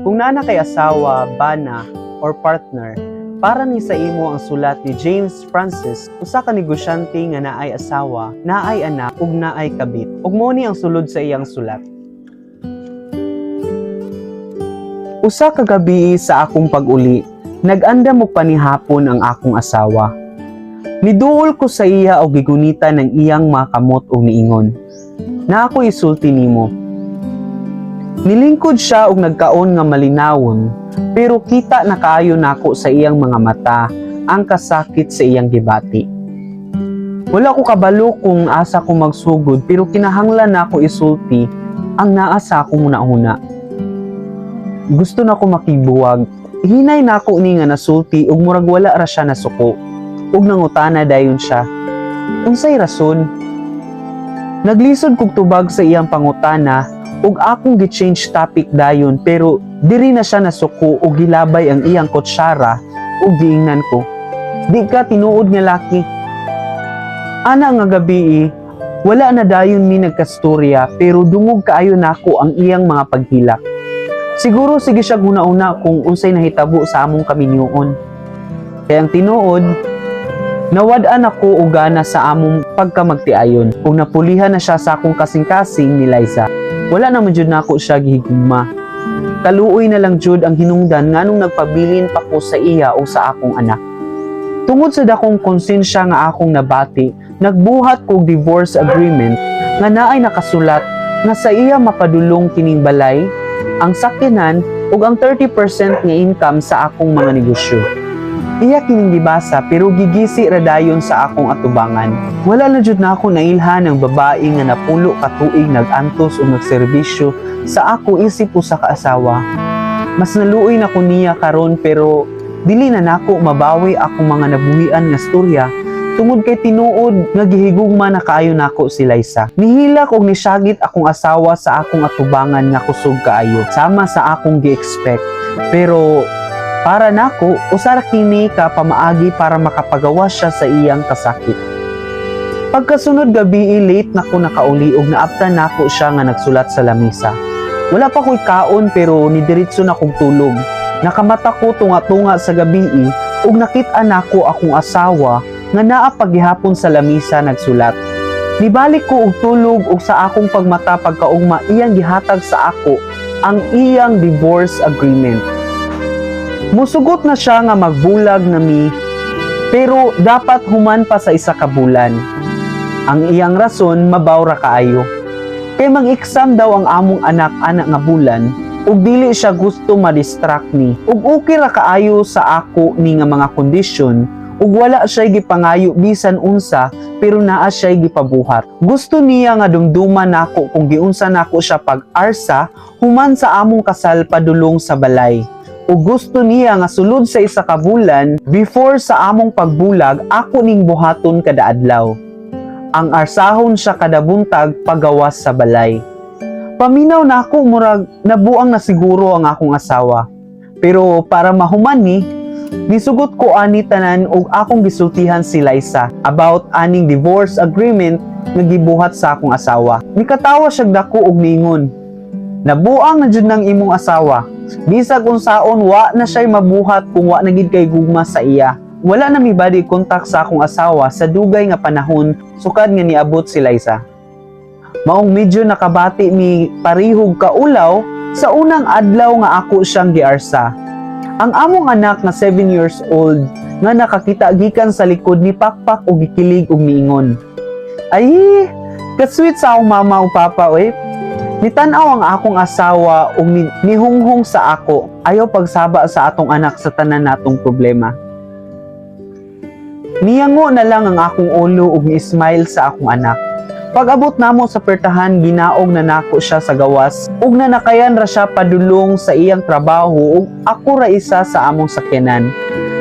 Kung naa na kay asawa, bana, or partner, para ni sa imo ang sulat ni James Francis, usa ka negosyante nga naay asawa, naay anak, ug naay kabit. Ug mao ni ang sulod sa iyang sulat. Usa ka gabi sa akong pag-uli, nag-andam og panihapon ang akong asawa. Niduol ko sa iya og gigunita ng iyang mga kamot ug niingon, na ako isulti nimo. Nilingkod siya og nagkaon nga malinawon, pero kita na kaayo nako sa iyang mga mata ang kasakit sa iyang gibati. Wala ko kabalo kung asa ko magsugod, pero kinahanglan nako isulti ang naa sa akong una-una. Gusto na ko makibuwag, hinay nako ni nga nasulti ug murag wala ra siya nasuko, ug nangutana dayon siya. Unsay rason? Naglisod kog tubag sa iyang pangutana ug akong gi-change topic dayon, pero diri na siya nasuko ug gilabay ang iyang kutsara ug giingnan ko. Di ka tinuod nga laki. Ana nga gabi wala na dayon mi nagkastorya, pero dungog kaayo nako ang iyang mga paghilak. Siguro sige siya guna-una kung unsay nahitabo sa among kaminyoon. Kaya ang tinuod, nawad-an ako og gana sa among pagkamagtiayon kung napulihan na siya sa akong kasing-kasing ni Liza. Wala naman jud nako siya gihigugma. Kaluoy na lang jud ang hinungdan nganong nagpabilin pa ko sa iya o sa akong anak. Tungod sa dakong konsensya nga akong nabati, nagbuhat kog divorce agreement nga naay nakasulat nga sa iya mapadulong kining balay, ang sakyanan ug ang 30% nga income sa akong mga negosyo. Iya kining gibasa pero gigisi ra dayon sa akong atubangan. Wala na jud na ako nailhan ng babae nga napulo ka tuig nag-antos o nagserbisyo sa ako isip usa ka asawa. Mas naluoy na ko niya karon, pero dili na nako mabawi akong mga nabuhian nga storya tungod kay tinuod nga gihigugma na kaayo nako si Liza. Nihilak og nisyagit akong asawa sa akong atubangan nga kusog kaayo sama sa akong gi-expect. Pero para nako, usara kini ka pamaagi para makapagawa siya sa iyang kasakit. Pagkasunod gabi, late nako nakauli ug naaptan nako siya nga nagsulat sa lamisa. Wala pa ko'y kaon pero nidiretso na kong tulog. Nakamata ko tunga-tunga sa gabi ug nakit-an nako akong asawa nga naa paghihapon sa lamisa nagsulat. Nibalik ko og tulog ug sa akong pagmata pagkaugma iyang gihatag sa ako ang iyang divorce agreement. Musugot na siya nga magbulag na mi, pero dapat human pa sa isa ka bulan. Ang iyang rason mabawra kaayo. Kay mag-exam daw ang among anak-anak nga bulan, ug dili siya gusto ma-distract ni. Ug okay ra kaayo sa ako ni nga mga kondisyon, ug wala siya gipangayo bisan unsa, pero naa siya gipabuhat. Gusto niya nga dumduman nako kung giunsa nako siya pag-arsa human sa among kasal padulong sa balay. O gusto niya nga sulod sa isa ka bulan before sa among pagbulag ako ning buhaton kada adlaw. Ang arsahon siya kada buntag pagawas sa balay. Paminaw na ako murag nabuang na siguro ang akong asawa. Pero para mahuman ni, nisugot ko ani tanan og akong gisultihan si Liza about aning divorce agreement nga gibuhat sa akong asawa. Nikatawa siya dako og ningon, nabuang na jud nang imong asawa. Bisag unsaon wa na siya mabuhat kung wa na gid kay gugma sa iya. Wala na mi body contact sa akong asawa sa dugay nga panahon sukad nga niabot si Liza. Maong medyo nakabati mi parihog kaulaw sa unang adlaw nga ako siyang giarsa. Ang among anak nga 7 years old nga nakakita gikan sa likod ni pakpak og gikilig og miingon. Ay, ka-sweet sa akong mama o papa oy. Nitanaw ang akong asawa ug nihunghong sa ako. Ayaw pagsaba sa atong anak sa tanan natong problema. Niyango na lang ang akong ulo ug ni-smile sa akong anak. Pag-abot namo sa pertahan, ginaog na nako siya sa gawas ug nanakayan ra siya padulong sa iyang trabaho ug ako ra isa sa among sakyanan.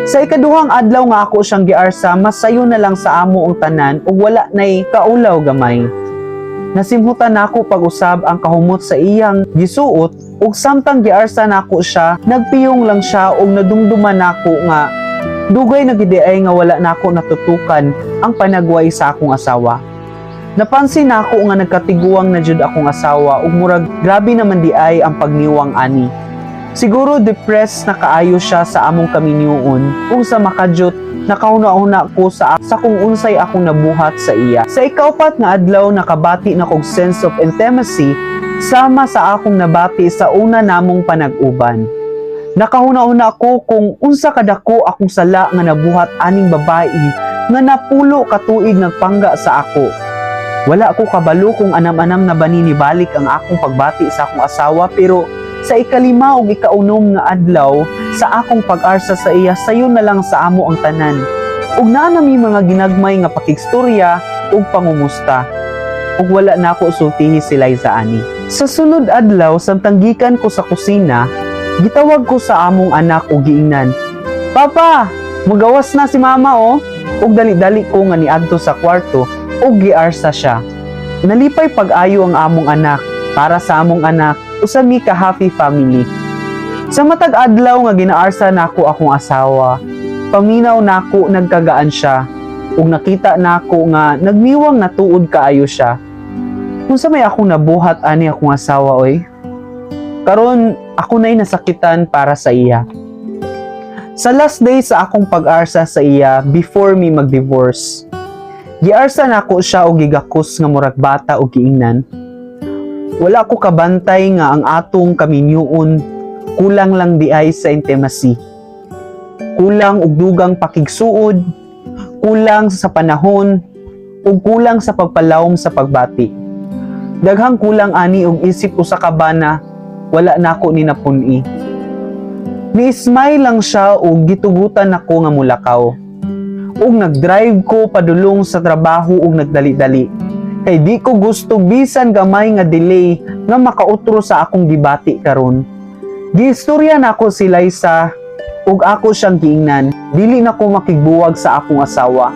Sa ikaduhang adlaw nga ako siyang giarsa, masayo na lang sa amo ang tanan ug wala nay kaulaw gamay. Nasimhutan nako pag-usab ang kahumot sa iyang gisuot ug samtang giarsa nako siya, nagpiyong lang siya ug nadumduman nako nga dugay na gid ay nga wala nako natutukan ang panagway sa akong asawa. Napansin nako nga nagkatiguang na jud akong asawa ug murag grabe naman di ay ang pagniwang ani. Siguro depressed na kaayo siya sa among kaminyuon ug sa makadyot nakauna-una ko sa kung unsay akong nabuhat sa iya. Sa ikaupat nga adlaw nakabati na kog sense of intimacy sama sa akong nabati sa una namong panag-uban. Nakahuna-una ko kung unsa kadako akong sala nga nabuhat aning babae nga napulo ka tuig nagpangga sa ako. Wala ko kabalo kung anam-anam na bani ni balik ang akong pagbati sa akong asawa, pero sa ikalima ug ikaunom nga adlaw sa akong pag-arsa sa iya, sayo na lang sa amo ang tanan. Ug naa nami mga ginagmay nga pakigstorya ug pangumusta. Ug wala na ako sultihi si Liza ani. Sa sunod adlaw samtang gikan ko sa kusina, gitawag ko sa among anak ug giingnan, "Papa, magawas na si mama oh." Ug dali-dali ko nga niadto sa kwarto ug giarsa siya. Nalipay pag-ayo ang among anak. Para sa among anak, usami ka happy family. Sa matag adlaw nga ginaarsa nako akong asawa, paminaw nako nagkagaan siya ug nakita nako nga nagmiwang natuod kaayo siya. Unsa may akong nabuhat ani akong asawa oy? Karon ako na'y nasakitan para sa iya. Sa last day sa akong pag-arsa sa iya before me mag-divorce, giarsa nako siya og gigakos nga murag bata og giingnan. Wala ko kabantay nga ang atong kaminyuon kulang lang di ay sa intimacy. Kulang og dugang pakigsuod, kulang sa panahon, ug kulang sa pagpalawom sa pagbati. Daghang kulang ani og isip usa ka bana, wala nako ni napun-i. Ni-smile lang siya ug gitugutan nako nga mulakaw. Ug nag-drive ko padulong sa trabaho ug nagdali-dali. Kay di ko gusto bisan gamay nga delay nga makautro sa akong gibati karon. Giistorya nako si Liza ug ako siyang giingnan. Dili na ko makigbuwag sa akong asawa.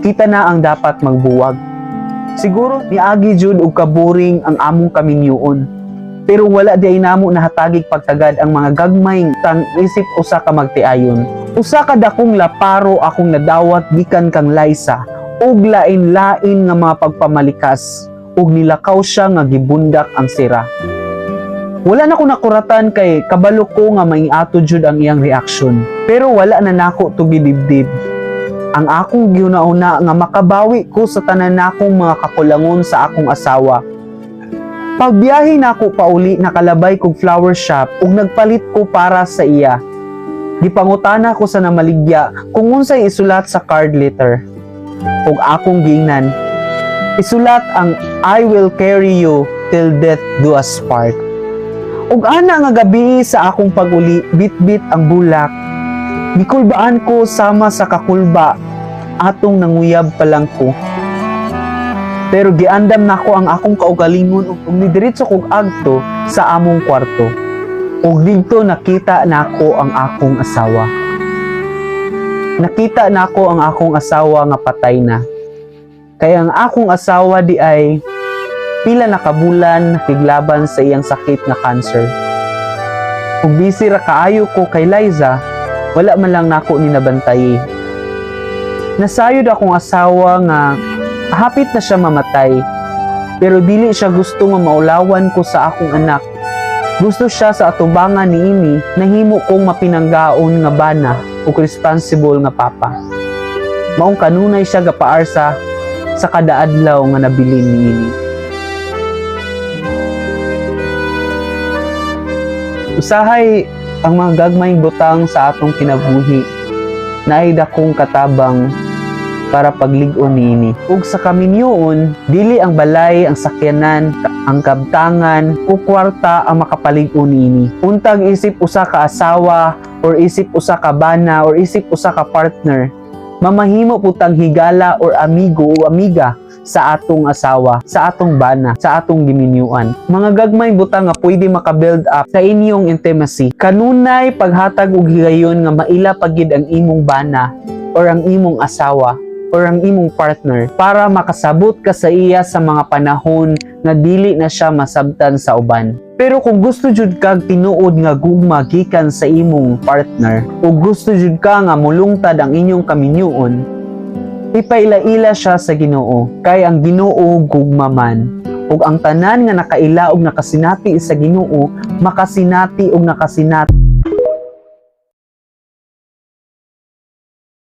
Kita na ang dapat magbuwag. Siguro niagi jud og kaboring ang among kaminyuon. Pero wala di ay namo nahatagig pagtagad ang mga gagmay tang isip usa ka magtiayon. Usa ka dakong laparo akong nadawat gikan kang Liza ug lain-lain nga mga pagpamalikas ug nilakaw siya nga gibundak ang sira. Wala na ko nakuratan kay kabalo ko nga maiato jud ang iyang reaksyon. Pero wala na nako to gidibdib. Ang akong giuna-una nga makabawi ko sa tanan nakong mga kakulangon sa akong asawa. Pagbiyahe nako pauli nakalabay kog flower shop ug nagpalit ko para sa iya. Gipangutana ko sa namaligya kung unsay isulat sa card letter. Ug akong giingnan, isulat ang "I will carry you till death do us part." Ug ana nga gabi sa akong pag-uli, bit-bit ang bulak. Gikulbaan ko sama sa kakulba, atong nanguyab pa lang ko. Pero giandam nako ang akong kaugalingon ug nidiretso kog agto sa among kwarto. Ug didto nakita nako ang akong asawa. Nakita nako ang akong asawa nga patay na. Kaya ang akong asawa di ay pila na kabulan nakiglaban sa iyang sakit nga cancer. Ug busy ra kaayo ko kay Liza, wala man lang nako ni nabantayi. Nasayod akong asawa nga hapit na siya mamatay, pero dili siya gusto nga maulawan ko sa akong anak. Gusto siya sa atubangan niini nahimo kong mapinanggaon nga bana ug responsible nga papa. Maong kanunay siya gapaarsa sa kada adlaw nga nabilin niini. Usahay ang mga gagmayng butang sa atong kinabuhi, naay dakong katabang para paglig-on niini. Ug sa kaminyoon, dili ang balay, ang sakyanan, ang kabtangan o kwarta ang makapalig-on niini. Untag isip usa ka asawa or isip usa ka bana or isip usa ka partner, mamahimo putang higala or amigo o amiga sa atong asawa, sa atong bana, sa atong giminyuan. Mga gagmay butang nga pwede maka-build up sa inyong intimacy. Kanunay paghatag og higayon nga maila pagid ang imong bana or ang imong asawa or ang imong partner para makasabot ka sa iya sa mga panahon nga dili na siya masabtan sa uban. Pero kung gusto jud kag tinuod nga gugma gikan sa imong partner o gusto jud ka nga mulungtad ang inyong kaminyuon, ipaila-ila siya sa Ginoo kay ang Ginoo gugma man ug ang tanan nga nakaila og nakasinati sa Ginoo makasinati og nakasinati